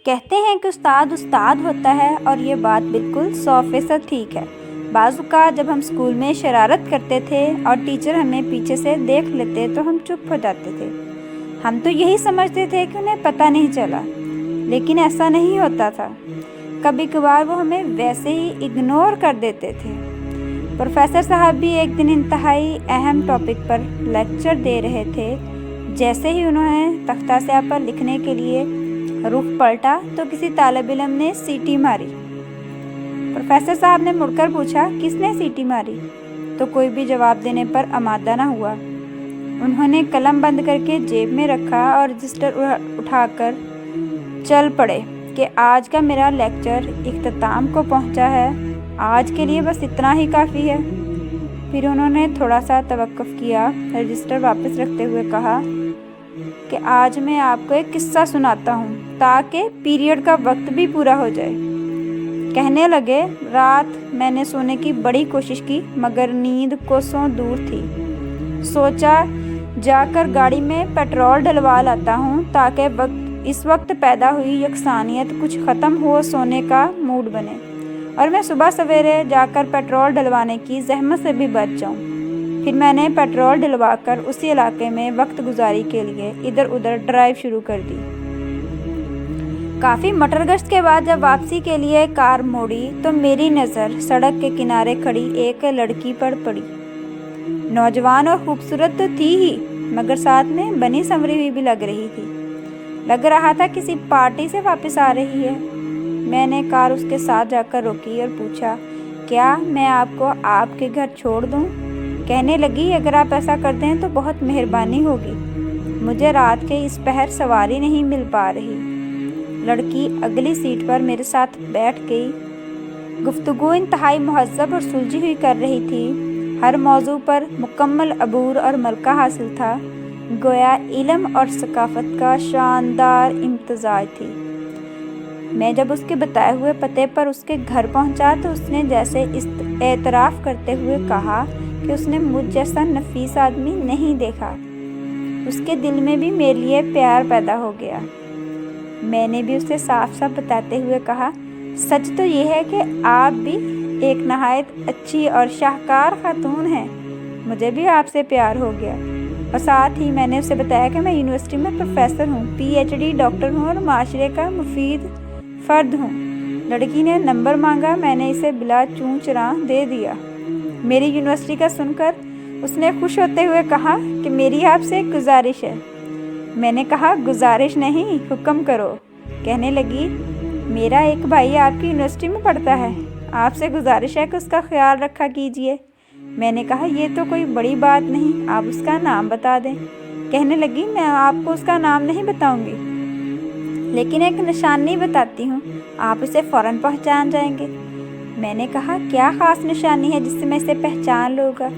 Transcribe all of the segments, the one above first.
کہتے ہیں کہ استاد استاد ہوتا ہے اور یہ بات بالکل 100% ٹھیک ہے۔ بعض اوقات جب ہم اسکول میں شرارت کرتے تھے اور ٹیچر ہمیں پیچھے سے دیکھ لیتے تو ہم چپ ہو جاتے تھے۔ ہم تو یہی سمجھتے تھے کہ انہیں پتہ نہیں چلا، لیکن ایسا نہیں ہوتا تھا۔ کبھی کبھار وہ ہمیں ویسے ہی اگنور کر دیتے تھے۔ پروفیسر صاحب بھی ایک دن انتہائی اہم ٹاپک پر لیکچر دے رہے تھے۔ جیسے ہی انہوں نے تختہ سیاہ پر لکھنے کے لیے رخ پلٹا تو کسی طالب علم نے سیٹی ماری۔ پروفیسر صاحب نے مڑ کر پوچھا، کس نے سیٹی ماری؟ تو کوئی بھی جواب دینے پر آمادہ نہ ہوا۔ انہوں نے قلم بند کر کے جیب میں رکھا اور رجسٹر اٹھا کر چل پڑے کہ آج کا میرا لیکچر اختتام کو پہنچا ہے، آج کے لیے بس اتنا ہی کافی ہے۔ پھر انہوں نے تھوڑا سا توقف کیا، رجسٹر واپس رکھتے ہوئے کہا کہ آج میں آپ کو ایک قصہ سناتا ہوں تاکہ پیریڈ کا وقت بھی پورا ہو جائے۔ کہنے لگے، رات میں نے سونے کی بڑی کوشش کی مگر نیند کوسوں دور تھی۔ سوچا جا کر گاڑی میں پیٹرول ڈلوا لاتا ہوں تاکہ اس وقت پیدا ہوئی یکسانیت کچھ ختم ہو، سونے کا موڈ بنے اور میں صبح سویرے جا کر پیٹرول ڈلوانے کی زحمت سے بھی بچ جاؤں۔ پھر میں نے پیٹرول ڈلوا کر اسی علاقے میں وقت گزاری کے لیے ادھر ادھر ڈرائیو شروع کر دی۔ کافی مٹر گشت کے بعد جب واپسی کے لیے کار موڑی تو میری نظر سڑک کے کنارے کھڑی ایک لڑکی پر پڑی۔ نوجوان اور خوبصورت تو تھی ہی مگر ساتھ میں بنی سنوری ہوئی بھی لگ رہی تھی۔ لگ رہا تھا کسی پارٹی سے واپس آ رہی ہے۔ میں نے کار اس کے ساتھ جا کر روکی اور پوچھا، کیا میں آپ کو آپ کے گھر چھوڑ دوں؟ کہنے لگی، اگر آپ ایسا کر دیں تو بہت مہربانی ہوگی، مجھے رات کے اس پہر سواری نہیں مل پا رہی۔ لڑکی اگلی سیٹ پر میرے ساتھ بیٹھ گئی۔ گفتگو انتہائی مہذب اور سلجھی ہوئی کر رہی تھی۔ ہر موضوع پر مکمل عبور اور ملکہ حاصل تھا، گویا علم اور ثقافت کا شاندار امتزاج تھی۔ میں جب اس کے بتائے ہوئے پتے پر اس کے گھر پہنچا تو اس نے جیسے اعتراف کرتے ہوئے کہا کہ اس نے مجھ جیسا نفیس آدمی نہیں دیکھا۔ اس کے دل میں بھی میرے لیے پیار پیدا ہو گیا۔ میں نے بھی اسے صاف صاف بتاتے ہوئے کہا، سچ تو یہ ہے کہ آپ بھی ایک نہایت اچھی اور شاہکار خاتون ہیں، مجھے بھی آپ سے پیار ہو گیا۔ اور ساتھ ہی میں نے اسے بتایا کہ میں یونیورسٹی میں پروفیسر ہوں، PhD ڈاکٹر ہوں اور معاشرے کا مفید فرد ہوں۔ لڑکی نے نمبر مانگا، میں نے اسے بلا چوں چراں دے دیا۔ میری یونیورسٹی کا سن کر اس نے خوش ہوتے ہوئے کہا کہ میری آپ سے ایک گزارش ہے۔ میں نے کہا، گزارش نہیں، حکم کرو۔ کہنے لگی، میرا ایک بھائی آپ کی یونیورسٹی میں پڑھتا ہے، آپ سے گزارش ہے کہ اس کا خیال رکھا کیجیے۔ میں نے کہا، یہ تو کوئی بڑی بات نہیں، آپ اس کا نام بتا دیں۔ کہنے لگی، میں آپ کو اس کا نام نہیں بتاؤں گی، لیکن ایک نشانی بتاتی ہوں، آپ اسے فوراً پہچان جائیں گے۔ میں نے کہا، کیا خاص نشانی ہے جس سے میں اسے پہچان لوں گا؟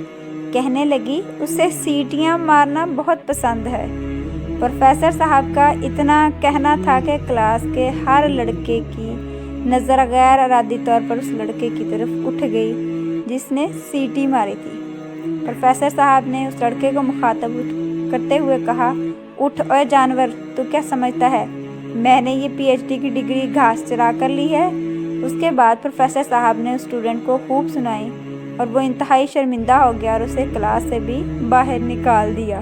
کہنے لگی، اسے سیٹیاں مارنا بہت پسند ہے۔ پروفیسر صاحب کا اتنا کہنا تھا کہ کلاس کے ہر لڑکے کی نظر غیر ارادی طور پر اس لڑکے کی طرف اٹھ گئی جس نے سیٹی ماری تھی۔ پروفیسر صاحب نے اس لڑکے کو مخاطب کرتے ہوئے کہا، اٹھ اوے جانور، تو کیا سمجھتا ہے میں نے یہ PhD کی ڈگری گھاس چرا کر لی ہے؟ اس کے بعد پروفیسر صاحب نے اسٹوڈنٹ کو خوب سنائی اور وہ انتہائی شرمندہ ہو گیا اور اسے کلاس سے بھی باہر نکال دیا۔